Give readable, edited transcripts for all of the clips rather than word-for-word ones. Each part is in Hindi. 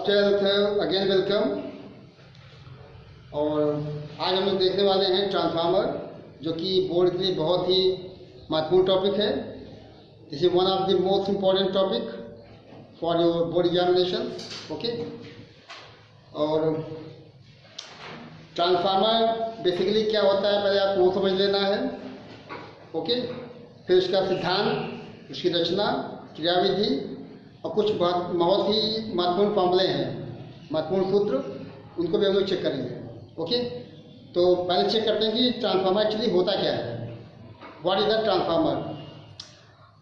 Class 12th again welcome. और आज हम लोग देखने वाले हैं ट्रांसफार्मर, जो कि बोर्ड के लिए बहुत ही महत्वपूर्ण टॉपिक है। This is one of the most important topic for your board examination. Okay, और ट्रांसफार्मर बेसिकली क्या होता है पहले आपको वो समझ लेना है। ओके, फिर उसका सिद्धांत, उसकी रचना, क्रियाविधि और कुछ बहुत ही महत्वपूर्ण फॉर्मूले हैं, महत्वपूर्ण सूत्र, उनको भी हम लोग चेक करेंगे। ओके, तो पहले चेक करते हैं कि ट्रांसफार्मर एक्चुअली होता क्या है। What is the transformer.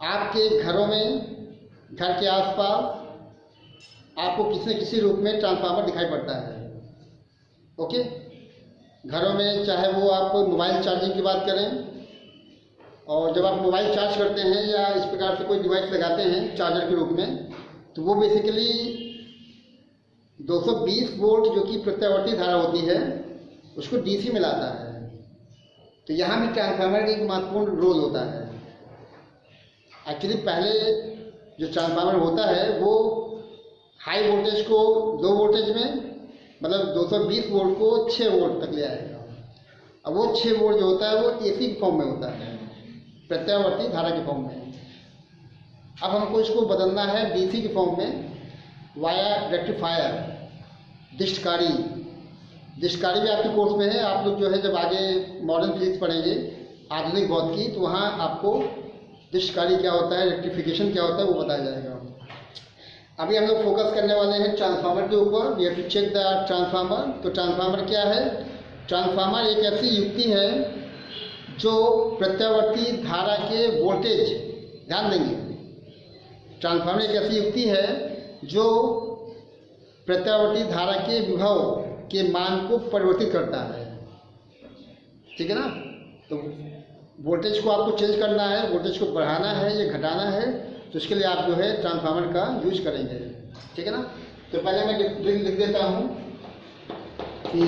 आपके घरों में, घर के आसपास आपको किसी न किसी रूप में ट्रांसफार्मर दिखाई पड़ता है। ओके, घरों में चाहे वो आप मोबाइल चार्जिंग की बात करें, और जब आप मोबाइल चार्ज करते हैं या इस प्रकार से कोई डिवाइस लगाते हैं चार्जर के रूप में, तो वो बेसिकली 220 वोल्ट जो कि प्रत्यावर्ती धारा होती है उसको डीसी में लाता है। तो यहाँ भी ट्रांसफार्मर का एक महत्वपूर्ण रोल होता है। एक्चुअली पहले जो ट्रांसफार्मर होता है वो हाई वोल्टेज को लो वोल्टेज में, मतलब 220 वोल्ट को 6 वोल्ट तक ले आएगा। अब वो 6 वोल्ट जो होता है वो एसी फॉर्म में होता है, प्रत्यावर्ती धारा के फॉर्म में। अब हमको इसको बदलना है डीसी के फॉर्म में वाया रेक्टिफायर, दिष्टकारी। दिष्टकारी भी आपके कोर्स में है। आप लोग जो है जब आगे मॉडर्न फिजिक्स पढ़ेंगे, आधुनिक भौतिकी, तो वहाँ आपको दिष्टकारी क्या होता है, रेक्टिफिकेशन क्या होता है, वो बताया जाएगा। अभी हम लोग फोकस करने वाले हैं ट्रांसफार्मर के ऊपर। We have to check the transformer. तो ट्रांसफार्मर क्या है? ट्रांसफार्मर एक ऐसी युक्ति है जो प्रत्यावर्ती धारा के वोल्टेज, ध्यान देंगे, ट्रांसफार्मर एक ऐसी युक्ति है जो प्रत्यावर्ती धारा के विभव के मान को परिवर्तित करता है। ठीक है ना? तो वोल्टेज को आपको चेंज करना है, वोल्टेज को बढ़ाना है या घटाना है, तो इसके लिए आप जो है ट्रांसफार्मर का यूज करेंगे। ठीक है ना? तो पहले मैं लिख देता हूँ कि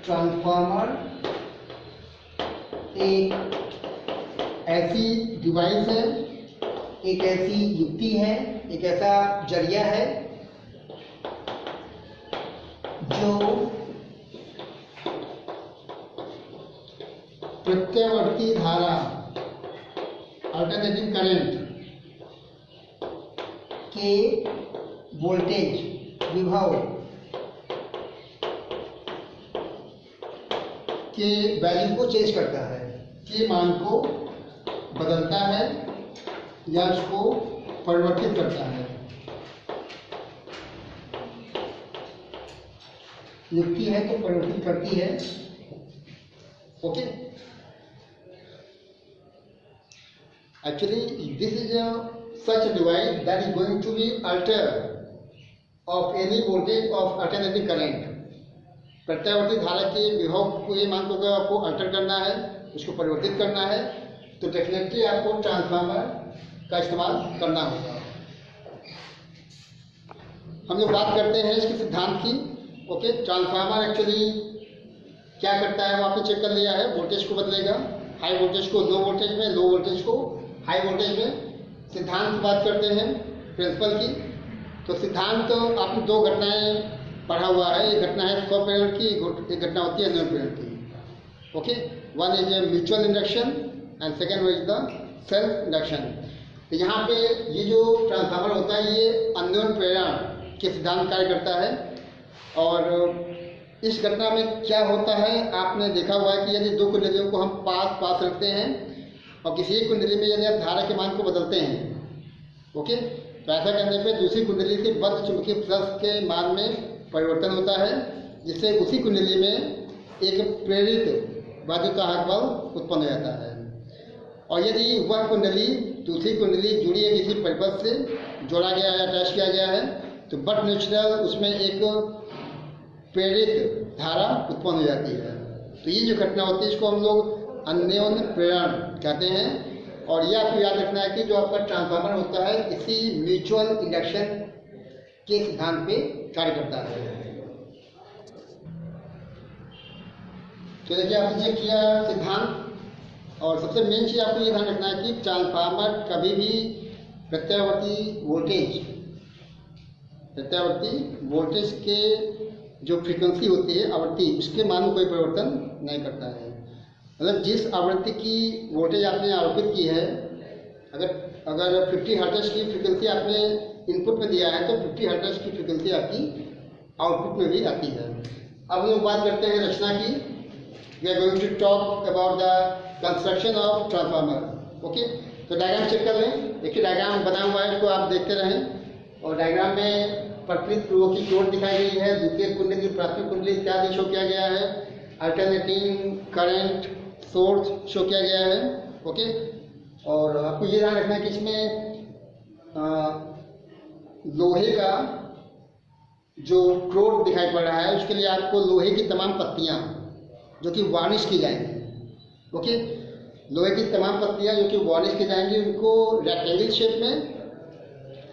ट्रांसफार्मर एक ऐसी डिवाइस है, एक ऐसी युक्ति है, एक ऐसा जरिया है जो प्रत्यावर्ती धारा, अल्टरनेटिंग करंट के वोल्टेज विभव के वैल्यू को चेंज करता है, के मान को बदलता है या उसको परिवर्तित करता है। युक्ति है तो परिवर्तित करती है। Okay, actually this is such a device that is going to be alter of any voltage of alternating current। प्रत्यावर्ती धारा के विभव को, ये मान को आपको अल्टर करना है, उसको परिवर्तित करना है, तो डेफिनेटली आपको ट्रांसफार्मर का इस्तेमाल करना होगा। हम लोग बात करते हैं इसके सिद्धांत की। ओके, ट्रांसफार्मर एक्चुअली क्या करता है वो आपने चेक कर लिया है। वोल्टेज को बदलेगा, हाई वोल्टेज को लो वोल्टेज में, लो वोल्टेज को हाई वोल्टेज में। सिद्धांत की बात करते हैं, प्रिंसिपल की। तो सिद्धांत तो आपने दो घटनाएं पढ़ा हुआ है। एक घटना है 100 प्रेरण की, एक घटना होती है 9 प्रेरण की। Okay, one is a mutual induction and second is the self induction. तो यहाँ पे ये जो ट्रांसफार्मर होता है ये अन्योन्य प्रेरण के सिद्धांत कार्य करता है। और इस घटना में क्या होता है, आपने देखा हुआ है कि यदि दो कुंडलियों को हम पास रखते हैं और किसी एक कुंडली में यदि आप धारा के मान को बदलते हैं, ओके, तो ऐसा करने पे दूसरी कुंडली के बद्ध चुंबकीय फ्लक्स के मान में परिवर्तन होता है, जिससे उसी कुंडली में एक प्रेरित वैद्युतवाहक बल उत्पन्न हो जाता है। और यदि वह कुंडली दूसरी कुंडली जुड़ी है किसी परिपथ से, जोड़ा गया है, अटैच किया गया है, तो बट नेचुरल उसमें एक प्रेरित धारा उत्पन्न हो जाती है। तो ये जो घटना होती है इसको हम लोग अन्योन्य प्रेरण कहते हैं। और यह आपको याद रखना है कि जो आपका ट्रांसफार्मर होता है इसी म्यूचुअल इंडक्शन के सिद्धांत पे कार्य करता है। तो देखिए आपने चेक किया सिद्धांत, और सबसे मेन चीज़ आपको ये ध्यान रखना है कि ट्रांसफार्मर कभी भी प्रत्यावर्ती वोल्टेज प्रत्यावर्ती वोल्टेज के जो फ्रीक्वेंसी होती है आवृत्ति, उसके मान में कोई परिवर्तन नहीं करता है। मतलब जिस आवृत्ति की वोल्टेज आपने आरोपित की है, अगर 50 हर्ट्ज की फ्रीक्वेंसी आपने इनपुट में दिया है तो 50 हर्ट्ज की फ्रीक्वेंसी आपकी आउटपुट में भी आती है। अब हम लोग बात करते हैं रचना की। We are going to talk about the construction of transformer. Okay, तो डायग्राम चेक कर लें। देखिए डायग्राम बना हुआ है, इसको आप देखते रहें। और डायग्राम में प्रकृत ध्रुवों की चोट दिखाई गई है, द्वितीय कुंडली, प्राथमिक कुंडली इत्यादि शो किया गया है। अल्टरनेटिंग करंट सोर्स शो किया गया है। ओके, और आपको ये ध्यान रखना है कि इसमें लोहे का जो क्रोड दिखाई पड़ रहा है उसके लिए आपको लोहे की तमाम पत्तियां जो कि वार्निश की जाएंगी। ओके, लोहे की तमाम पत्तियां जो कि वार्निश की जाएंगी उनको रेक्टेंगल शेप में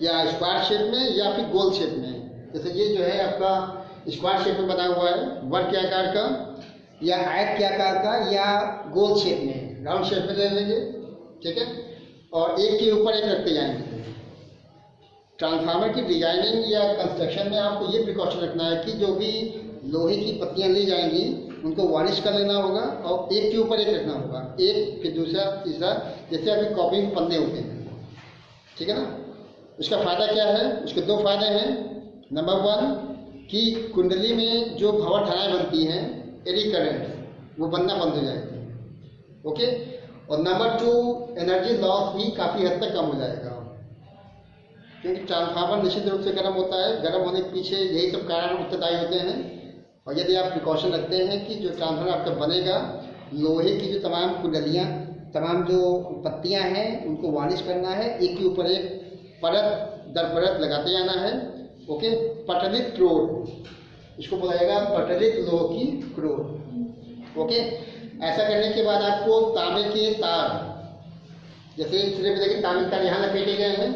या स्क्वायर शेप में या फिर गोल शेप में, जैसे ये जो है आपका स्क्वायर शेप में बना हुआ है, वर्ग के आकार का या आयत के आकार का या गोल शेप में, राउंड शेप में ले लेंगे। ठीक है, और एक के ऊपर एक रखते जाएंगे। ट्रांसफार्मर की डिजाइनिंग या कंस्ट्रक्शन में आपको ये प्रिकॉशन रखना है कि जो भी लोहे की पत्तियां ली जाएंगी उनको वार्निश कर लेना होगा और एक के ऊपर एक रखना होगा, एक फिर दूसरा तीसरा, जैसे आपकी कॉपी में पन्ने होते हैं। ठीक है ना। उसका फ़ायदा क्या है? उसके दो फायदे हैं। नंबर 1 कि कुंडली में जो भंवर धाराएं बनती हैं, एडी करंट, वो बनना बंद हो जाएगी। ओके, और नंबर 2 एनर्जी लॉस भी काफ़ी हद तक कम हो जाएगा, क्योंकि ट्रांसफार्मर निश्चित रूप से गर्म होता है। गर्म होने के पीछे यही सब कारण उत्तरदायी होते हैं। और यदि आप प्रिकॉशन रखते हैं कि जो ट्रांसफार्मर आपका बनेगा, लोहे की जो तमाम कुंडलियाँ, तमाम जो पत्तियाँ हैं उनको वार्निश करना है, एक के ऊपर एक परत दर परत लगाते जाना है। ओके, पटलित क्रोड, इसको बोला जाएगा पटलित लोह की क्रोड। ओके, ऐसा करने के बाद आपको तांबे के तार, जैसे सिरे में देखिए तांबे के तार यहाँ लपेटे गए हैं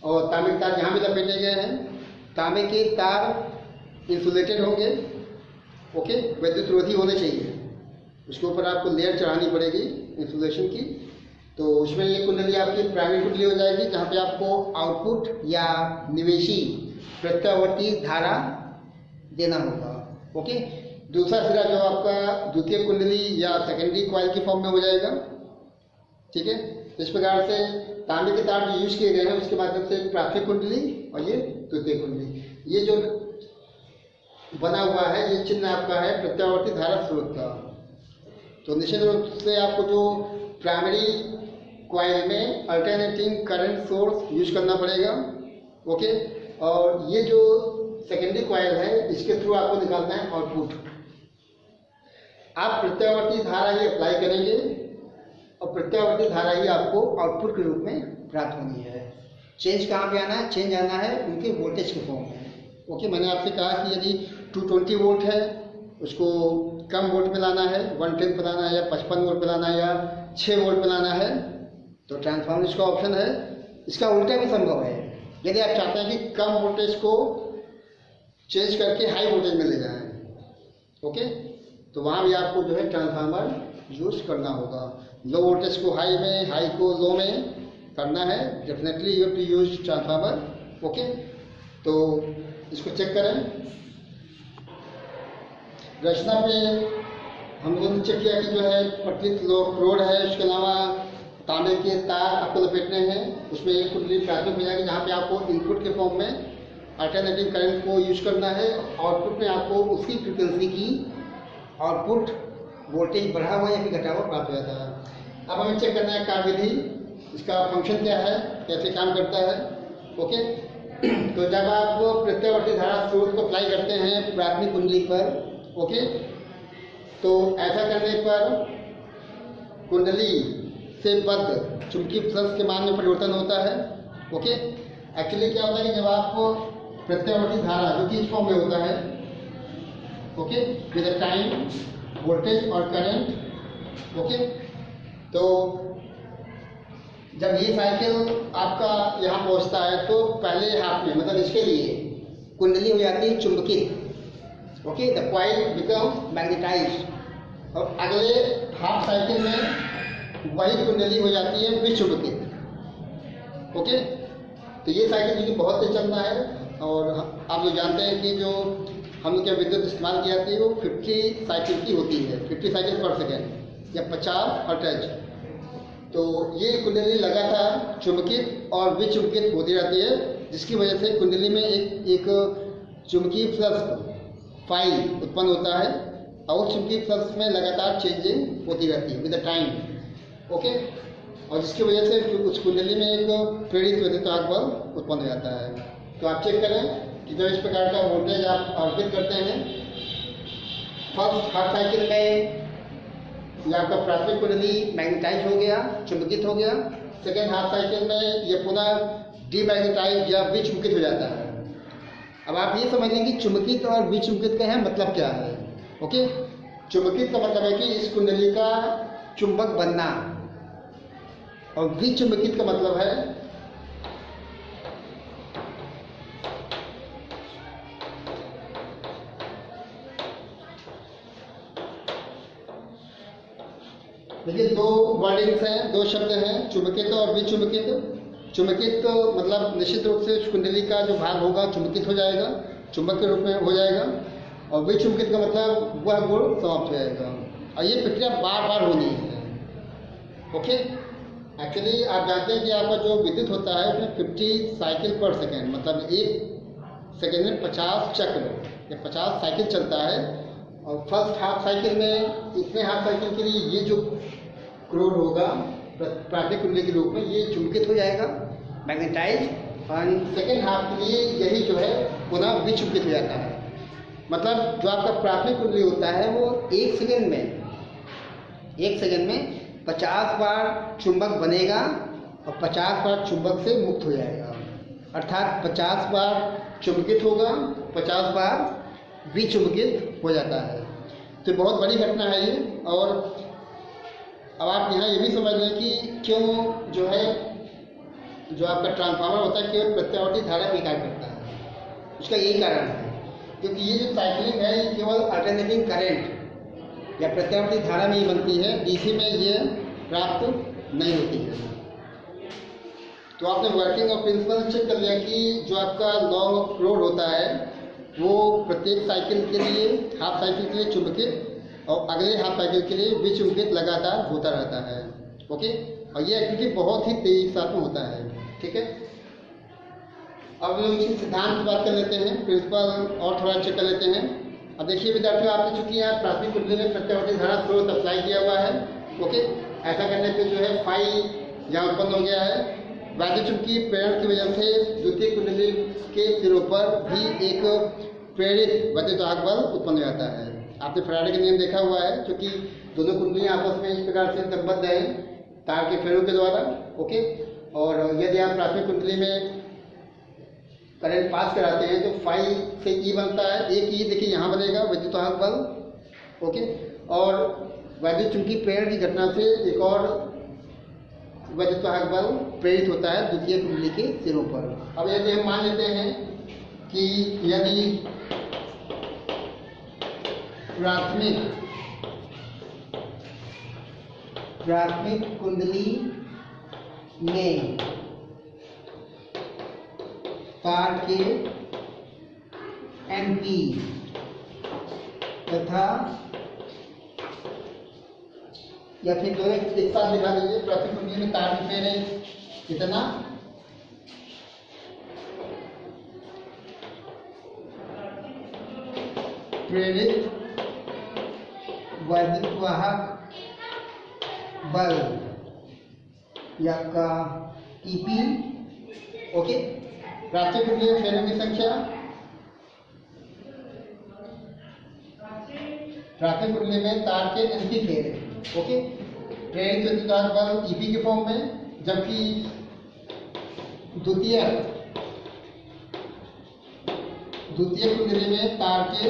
और तांबे के तार यहाँ भी लपेटे गए हैं। तांबे के तार इंसुलेटेड होंगे। ओके, विद्युत रोधी होने चाहिए। उसके ऊपर आपको लेयर चढ़ानी पड़ेगी इंसुलेशन की। तो उसमें ये कुंडली आपकी प्राइमरी कुंडली हो जाएगी, जहाँ पे आपको आउटपुट या निवेशी प्रत्यावर्ती धारा देना होगा। ओके, दूसरा सिरा जो आपका द्वितीय कुंडली या सेकेंडरी कॉइल की फॉर्म में हो जाएगा। ठीक है, इस प्रकार से तांबे के तार जो यूज किए गए हैं उसके माध्यम से प्राथमिक कुंडली और ये द्वितीय कुंडली, ये जो बना हुआ है ये चिन्ह आपका है प्रत्यावर्ती धारा स्रोत का। तो निश्चित रूप से आपको जो प्राइमरी कॉइल में अल्टरनेटिंग करंट सोर्स यूज करना पड़ेगा। ओके, और ये जो सेकेंडरी कॉइल है इसके थ्रू आपको निकालना है आउटपुट। आप प्रत्यावर्ती धारा ही अप्लाई करेंगे और प्रत्यावर्ती धारा ही आपको आउटपुट के रूप में प्राप्त होनी है। चेंज कहाँ पे आना है? चेंज आना है उनके वोल्टेज के फॉर्म में। ओके, मैंने आपसे कहा कि यदि 220 वोल्ट है उसको कम वोल्ट में लाना है, 110 पे लाना है या 55 वोल्ट पे लाना है या 6 वोल्ट पे लाना है, तो ट्रांसफार्मर इसका ऑप्शन है। इसका उल्टा भी संभव है। यदि आप चाहते हैं कि कम वोल्टेज को चेंज करके हाई वोल्टेज में ले जाएं, ओके, तो वहाँ भी आपको जो है ट्रांसफार्मर यूज करना होगा। लो वोल्टेज को हाई में, हाई को लो में करना है। Definitely you have to use transformer. Okay, तो इसको चेक करें। रचना पे हम लोगों ने चेक किया कि जो है पटलित लोह क्रोड है, उसके अलावा तांबे के तार आपको लपेटने हैं। उसमें एक कुंडली प्राथमिक हो जाएगी जहाँ पे आपको इनपुट के फॉर्म में अल्टरनेटिंग करंट को यूज करना है। आउटपुट में आपको उसी फ्रिक्वेंसी की आउटपुट वोल्टेज बढ़ा हुआ या फिर घटा हुआ प्राप्त हो जाता है। अब हमें चेक करना है कार्यविधि, इसका फंक्शन क्या है, कैसे काम करता है। ओके, तो जब आप प्रत्यावर्ती धारा स्रोत को अप्लाई करते हैं प्राथमिक कुंडली पर, ओके, तो ऐसा करने पर कुंडली से बद्ध चुंबकीय फ्लक्स के मान में परिवर्तन होता है। ओके, एक्चुअली क्या होता है कि जब आपको प्रत्यावर्ती धारा जो कि इस फॉर्म में होता है, okay, with the time voltage और करंट, ओके, तो जब ये साइकिल आपका यहाँ पहुँचता है तो पहले हाफ में, मतलब इसके लिए कुंडली हो जाती है चुंबकीय। Okay, the coil become magnetised. और अगले हाफ साइकिल में वही कुंडली हो जाती है विचुंबकित। ओके, तो ये साइकिल जो कि बहुत तेज चलना है और आप लोग जानते हैं कि जो हम लोग क्या विद्युत इस्तेमाल की जाती है वो 50 साइकिल की होती है, 50 साइकिल पर सेकेंड या 50 हर्ट्ज। तो ये कुंडली लगातार चुंबकित और विचुंबकित होती रहती है, जिसकी वजह से कुंडली में एक चुंबकीय फ्लक्स फाई उत्पन्न होता है और चुंबकीय फ्लक्स में लगातार चेंजिंग होती रहती है विद द टाइम। ओके, और जिसकी वजह से उस कुंडली में एक प्रेरित विद्युत बल उत्पन्न हो जाता है। तो आप चेक करें कि जो इस प्रकार का वोल्टेज आप अर्पित करते हैं, फर्स्ट हाफ साइकिल में या आपका प्राथमिक कुंडली मैग्नेटाइज हो गया, चुंबकित हो गया। सेकेंड हाफ साइकिल में ये पुनः डीमैग्नेटाइज या विचुंबकित हो जाता है। अब आप ये समझ लें कि चुंबकित और विचुंबकित का है मतलब क्या है। ओके, चुंबकित का मतलब है कि इस कुंडली का चुंबक बनना, और विचुंबकित का मतलब है देखिए दो वर्डिंग्स हैं, दो शब्द हैं, चुंबकित और विचुंबकित। चुंबकित मतलब निश्चित रूप से उस कुंडली का जो भाग होगा चुंबकित हो जाएगा, चुंबक के रूप में हो जाएगा, और विचुंबकित का मतलब वह गुण समाप्त हो जाएगा। और ये प्रक्रिया बार बार होनी है। ओके, एक्चुअली आप जानते हैं कि आपका जो विद्युत होता है उसमें 50 साइकिल पर सेकेंड, मतलब एक सेकेंड में 50 चक्र या 50 साइकिल चलता है। और फर्स्ट हाफ साइकिल में इतने हाफ साइकिल के लिए ये जो क्रोड होगा प्राथमिक कुंडली के रूप में ये चुंबकित हो जाएगा, मैग्नेटाइज, और सेकेंड हाफ के लिए यही जो है पुनः विचुंबकित हो जाता है। मतलब जो आपका प्राथमिक कुंडली होता है वो एक सेकेंड में 50 बार चुंबक बनेगा और 50 बार चुंबक से मुक्त हो जाएगा। अर्थात 50 बार चुंबकित होगा, 50 बार विचुंबकित हो जाता है। तो बहुत बड़ी घटना है ये। और अब आप यहाँ ये भी समझ लें कि क्यों जो है जो आपका ट्रांसफार्मर होता है केवल प्रत्यावर्ती धारा में कार्य करता है। उसका यही कारण है, क्योंकि ये जो साइक्लिंग है ये केवल अल्टरनेटिंग करंट या प्रत्यावर्ती धारा में ही बनती है, डीसी में ये प्राप्त नहीं होती है। तो आपने वर्किंग और प्रिंसिपल चेक कर लिया कि जो आपका लॉन्ग क्रोड होता है वो प्रत्येक साइकिल के लिए, हाफ साइकिल के लिए चुंबकित और अगले हाफ साइकिल के लिए विचुंबकित लगातार होता रहता है। ओके, और ये एक्टिविटी बहुत ही तेजी के साथ में होता है। ठीक है, अब लोग इसी सिद्धांत की बात कर लेते हैं, प्रिंसिपल और थोड़ा चेक कर लेते हैं। अब देखिए विद्यार्थियों, आपने चूंकि यहाँ प्राथमिक कुंडली में प्रत्यावर्ती धारा स्रोत अप्लाई किया हुआ है। ओके, ऐसा करने पे जो है फाई यहाँ उत्पन्न हो गया है। वैद्युतचुंबकीय प्रेरण की वजह से द्वितीय कुंडली के सिरों पर भी एक प्रेरित वैद्युत बल उत्पन्न हो जाता है। आपने फैराडे का नियम देखा हुआ है, क्योंकि दोनों कुंडलियां आपस में इस प्रकार से संबद्ध हैं तार के फेरों के द्वारा। ओके, और यदि आप प्राथमिक कुंडली में करंट पास कराते हैं तो फाई से ई बनता है, एक ई देखिए यहाँ बनेगा वैद्युत बल। ओके, और वैद्युत चुंबकीय प्रेरण की घटना से एक और वैद्युत बल प्रेरित होता है द्वितीय कुंडली के सिरों पर। अब यदि हम मान लेते हैं कि यदि प्राथमिक कुंडली में तार के एनपी तथा या फिर दोनों एक साथ दिखा दीजिए, प्राथमिक कुंडली में तार के फेरे कितना, प्रेरित वैद्युत वाहक बल या का ईपी। ओके, प्राथमिक कुंडली में फेरों की संख्या, प्राथमिक कुंडली में तार के एनपी फेरे। ओके, प्रेरित वैद्युत वाहक बल ईपी के फॉर्म में, जबकि द्वितीय कुंडली में तार के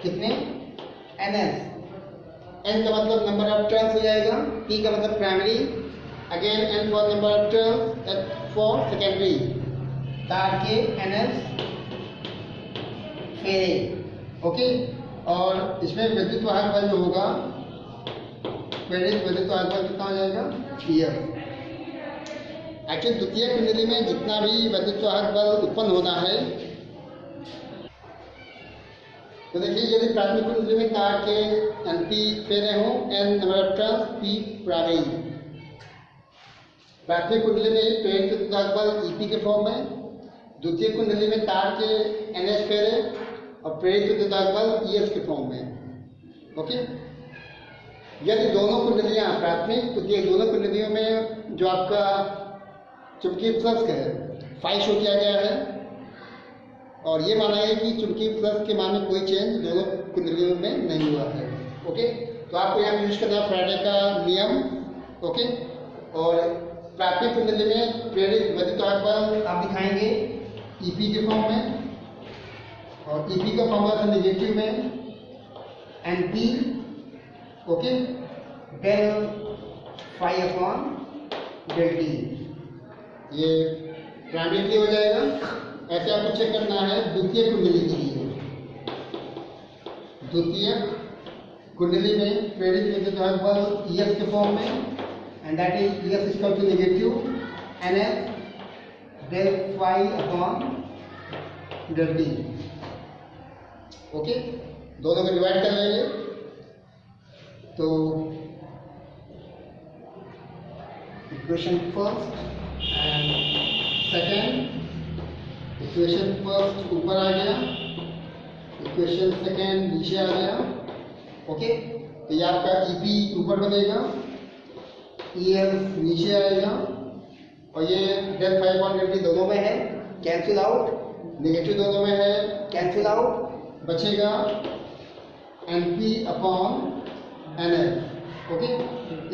कितने, एनएस, एन का मतलब नंबर ऑफ टर्न्स हो जाएगा, पी का मतलब primary, again N for number of turns, H for secondary, तार के एनएस फेरे। ओके, और इसमें विद्युत वाहक बल जो होगा, प्रेरित विद्युत वाहक बल कितना हो जाएगा, पीएफ। एक्चुअली द्वितीय कुंडली में जितना भी वैद्युतवाहक बल उत्पन्न होना है, तो देखिए यदि प्राथमिक कुंडली में तार के NP फेरे हों, N number of turns, P प्रारंभ। प्राथमिक कुंडली में प्रेरित विद्युतवाहक बल EP के फॉर्म में, द्वितीय कुंडली में तार के NS फेरे और प्रेरित विद्युतवाहक बल ES के फॉर्म में। ओके, यदि दोनों कुंडलियां प्राथमिक द्वितीय दोनों कुंडलियों में जो आपका चुंबकीय फ्लक्स है फाई शो किया गया है और ये माना है कि चुंबकीय फ्लक्स के मान में कोई चेंज दोनों कुंडलियों में नहीं हुआ है। ओके, तो आपको यहाँ यूज करना है फैराडे का नियम। ओके, और प्राथमिक कुंडली में प्रेरित वैद्युतवाहक बल आप दिखाएंगे EP के फॉर्म में, और EP का फॉर्मूला था नेगेटिव में NP, okay, del phi upon del T, ये प्राइमरी हो जाएगा। ऐसे आपको चेक करना है द्वितीय कुंडली के लिए। द्वितीय कुंडली में प्रेरित विद्युतवाहक बल ES के फॉर्म में, and that is ES equal to negative NS del phi upon del T। Okay, दोनों को डिवाइड कर लेंगे तो equation first and second, equation first ऊपर आ गया, इक्वेशन सेकेंड नीचे आ गया। ओके, तो ये आपका EP ऊपर बनेगा, ES नीचे आएगा, और ये del phi upon del T दोनों में है, कैंसिल आउट, नेगेटिव दोनों में है, कैंसिल आउट, बचेगा NP अपॉन NS। ओके,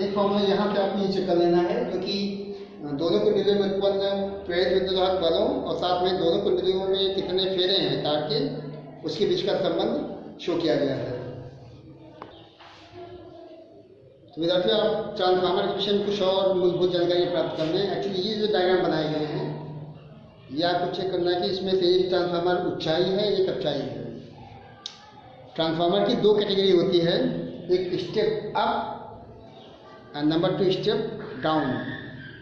एक फॉर्मूला यहाँ से आपको नीचे कर लेना है, क्योंकि दोनों कुंडलियों में उत्पन्न प्रेरित विद्युतवाहक बलों और साथ में दोनों कुंडलियों में कितने फेरे हैं तार के, उसके बीच का संबंध शो किया गया है। तो विद्यार्थियों, आप ट्रांसफार्मर के विषय में कुछ और मूलभूत जानकारी प्राप्त कर लें। एक्चुअली ये जो डायग्राम बनाए गए हैं, ये आपको चेक करना है कि इसमें से एक ट्रांसफार्मर ऊंचाई है, एक अपचाई है। ट्रांसफार्मर की दो कैटेगरी होती है, एक step up and number 2 step down.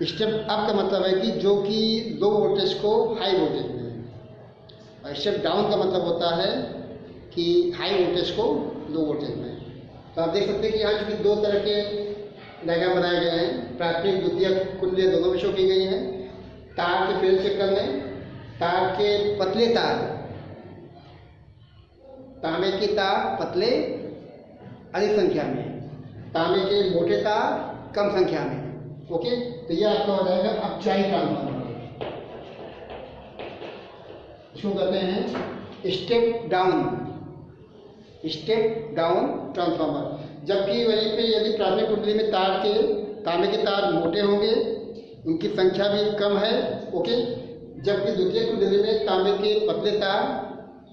Step up का मतलब है कि जो कि लो वोल्टेज को हाई वोल्टेज में, और स्टेप डाउन का मतलब होता है कि हाई वोल्टेज को लो वोल्टेज में। तो आप देख सकते हैं कि यहाँ चूंकि दो तरह के डायग्राम बनाए गए हैं, प्राथमिक द्वितीय कुंडली दोनों में शो की गई हैं। तार के फेल चेक कर लें, तार के पतले तार, तांबे के तार पतले अधिक संख्या में, तांबे के मोटे तार कम संख्या में। ओके, तो ये आपका हो जाएगा अपचाई ट्रांसफार्मर। इसको कहते हैं step down, step down transformer. जबकि वहीं पे यदि प्राथमिक कुंडली में तार के तांबे के तार मोटे होंगे, उनकी संख्या भी कम है। ओके, जबकि द्वितीय कुंडली में तांबे के पतले तार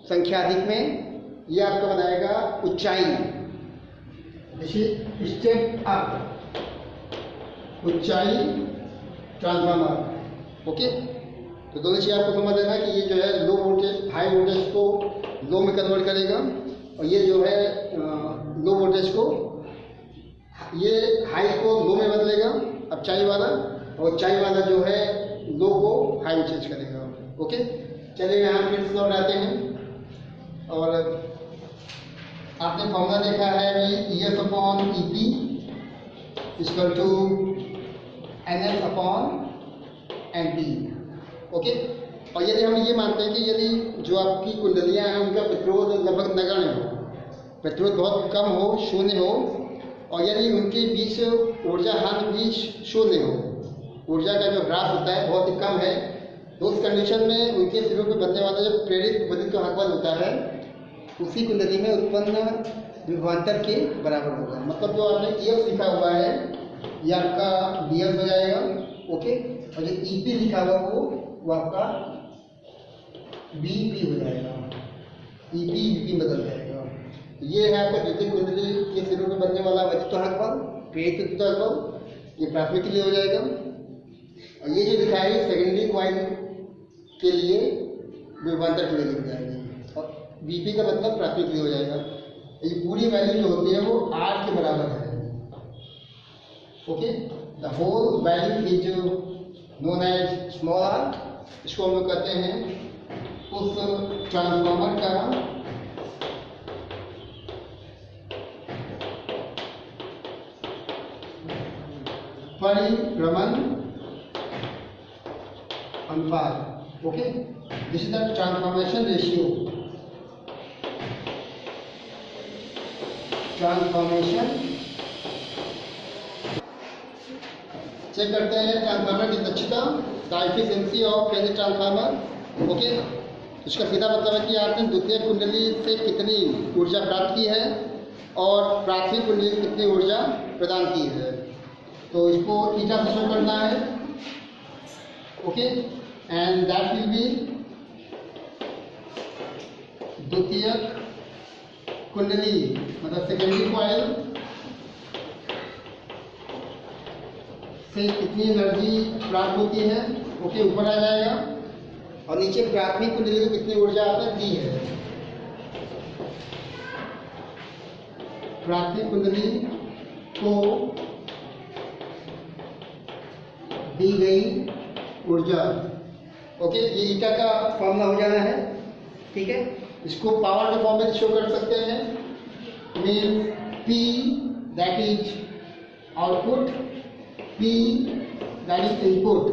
संख्या अधिक में, ये आपका बनाएगा ऊंचाई, स्टेप अप ऊंचाई ट्रांसफार्मर। ओके, तो दोनों चीज़ आपको समझ लेना कि ये जो है लो वोल्टेज हाई वोल्टेज को लो में कन्वर्ट करेगा, और ये जो है लो वोल्टेज को, ये हाई को लो में बदलेगा अपचाई वाला, और ऊंचाई वाला जो है लो को हाई में चेंज करेगा। ओके, चलिए यहाँ फिर से लौटाते हैं, और आपने फॉर्मूला देखा है अभी ES upon EP equal to NS upon NP। Okay, और यदि हम ये मानते हैं कि यदि जो आपकी कुंडलियां हैं उनका प्रतिरोध लगभग नगण्य हो, प्रतिरोध बहुत कम हो, शून्य हो, और यदि उनके बीच ऊर्जा हानि भी शून्य हो, ऊर्जा का जो ह्रास होता है बहुत ही कम है, तो उस कंडीशन में उनके सिरों पर बनने वाला जो प्रेरित विद्युतवाहक बल होता है उसी कुंडली में उत्पन्न विभवांतर के बराबर होगा। मतलब जो आपने EF लिखा हुआ है ये आपका BF हो जाएगा। ओके, और जो EP लिखा हुआ वो आपका BP हो जाएगा, EP BP बदल जाएगा। ये है आपका द्वितीय कुंडली के सिरों में बनने वाला विद्युतवाहक बल, प्रेरित विद्युतवाहक बल, ये प्राथमिक के लिए हो जाएगा। और ये जो लिखा है सेकेंडरी कॉइल के लिए विभवांतर के लिए लिख जाएगी, और BP का मतलब प्राथमिक के लिए हो जाएगा। ये पूरी वैल्यू जो होती है वो R के बराबर है। Okay, the whole value is known as small R, इसको हम लोग कहते हैं उस ट्रांसफार्मर का परिभ्रमण अनुपात। Okay, this is the transformation ratio. Transformation check करते हैं ट्रांसफार्मर की दक्षता, the efficiency of any transformer. Okay, इसका सीधा मतलब है कि आपने द्वितीयक कुंडली से कितनी ऊर्जा प्राप्त की है और प्राथमिक कुंडली से कितनी ऊर्जा प्रदान की है, तो इसको थीटा से शो करना है। Okay, and that will be द्वितीयक कुंडली मतलब सेकेंडरी कॉइल से कितनी एनर्जी प्राप्त होती है। ओके, ऊपर आ जाएगा और नीचे प्राथमिक कुंडली को कितनी ऊर्जा आपने दी है। प्राथमिक कुंडली को दी गई ऊर्जा। ओके, ये ईटा का फॉर्मूला हो जाना है। ठीक है, इसको पावर के फॉर्म में शो कर सकते हैं। Mean P that is output, P that is input,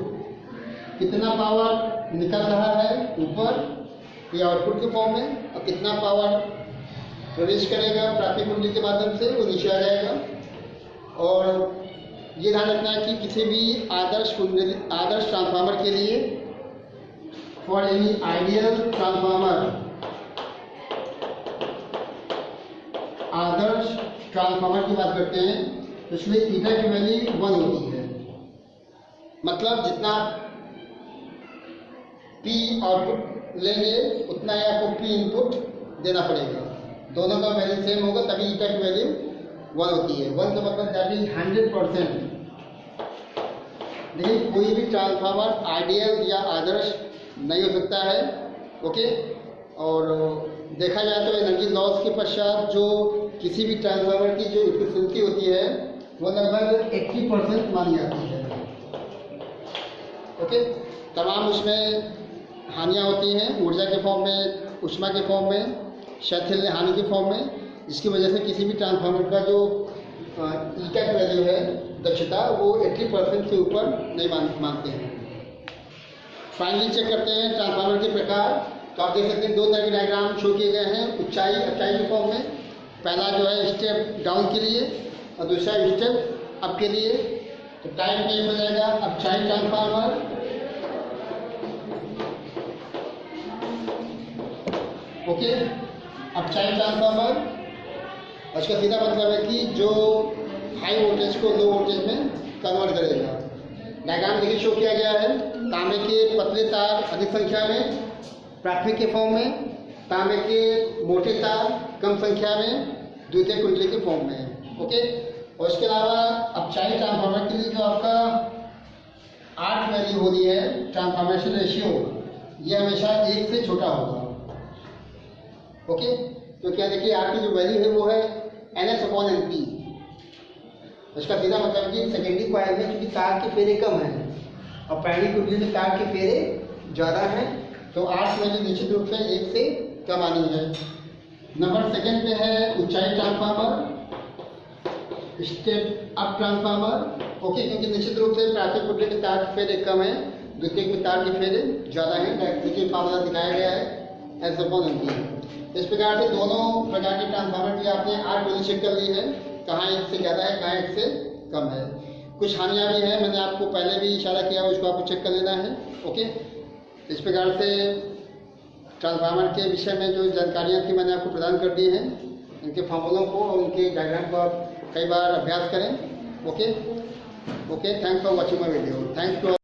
कितना पावर निकल रहा है ऊपर, ये आउटपुट के फॉर्म में, और कितना पावर प्रवेश करेगा प्राथमिक कुंडली के माध्यम से, वो नीचे आ जाएगा। और ये ध्यान रखना है कि किसी भी आदर्श ट्रांसफार्मर के लिए, for any ideal transformer, Adarsh transformer की बात करते हैं तो इसमें ईटा की वैल्यू 1 होती है। मतलब जितना P आउटपुट लेंगे उतना ही आपको P इनपुट देना पड़ेगा। दोनों का वैल्यू सेम होगा तभी ईटा की वैल्यू 1 होती है। 1 का मतलब दैट इज 100%। लेकिन कोई भी ट्रांसफार्मर आइडियल या आदर्श नहीं हो सकता है। ओके, और देखा जाए तो एनर्जी लॉस के पश्चात जो किसी भी ट्रांसफार्मर की जो इफिशिएंसी होती है वो लगभग 80% मानी जाती है। ओके, तमाम उसमें हानियाँ होती हैं, ऊर्जा के फॉर्म में, ऊष्मा के फॉर्म में, शैथिल्य हानि के फॉर्म में, जिसकी वजह से किसी भी ट्रांसफार्मर का जो ईटा की वैल्यू है, दक्षता, वो 80% से ऊपर नहीं मानते हैं। फाइनली चेक करते हैं ट्रांसफार्मर के प्रकार। तो आप देख सकते हैं 2 तरह के डायग्राम शो किए गए हैं ऊंचाई अचाई के फॉर्म में। पहला जो है स्टेप डाउन के लिए और दूसरा स्टेप अप के लिए। तो टाइप में हो जाएगा अपचाई ट्रांसफार्मर, ओके, अपचाई ट्रांसफार्मर। और इसका सीधा मतलब है कि जो हाई वोल्टेज को लो वोल्टेज में कन्वर्ट करेगा। डायग्राम देखिए शो किया गया है। तांबे के पतले तार अधिक संख्या में प्राथमिक के फॉर्म में, तांबे के मोटे तार कम संख्या में द्वितीय कुंडली के फॉर्म में। ओके, और इसके अलावा अपचाई ट्रांसफार्मर के लिए जो आपका 8 वैल्यू हो रही है ट्रांसफॉर्मेशन रेशियो, ये हमेशा 1 से छोटा होगा। ओके, तो क्या देखिए आपकी जो वैल्यू है वो है NS/NP। इसका सीधा मतलब कि सेकेंडरी कॉइल में क्योंकि तार के फेरे कम हैं और प्राइमरी कुंडली में तार के फेरे ज़्यादा हैं, तो 8 वैल्यू निश्चित रूप से 1 से कम आनी है। नंबर सेकेंड पे है ऊंचाई transformer, step up transformer. Okay, क्योंकि निश्चित रूप से प्राथमिक कुंडली के तार के फेरे कम हैं, द्वितीयक में तार के फेरे ज़्यादा हैं। देखिए फार्मूला दिखाया गया है NS/NP। इस प्रकार से दोनों प्रकार के ट्रांसफार्मर की आपने 8 वैल्यू चेक कर ली है, कहाँ 1 से ज़्यादा है, कहाँ 1 से कम है। कुछ हानियाँ भी हैं, मैंने आपको पहले भी इशारा किया, उसको आपको चेक कर लेना है। ओके, इस प्रकार से ट्रांसफार्मर के विषय में जो जानकारियाँ थी मैंने आपको प्रदान कर दी हैं। इनके फार्मूलों को और उनके डायग्राम को आप कई बार अभ्यास करें। Okay, thanks for watching my video. Thanks to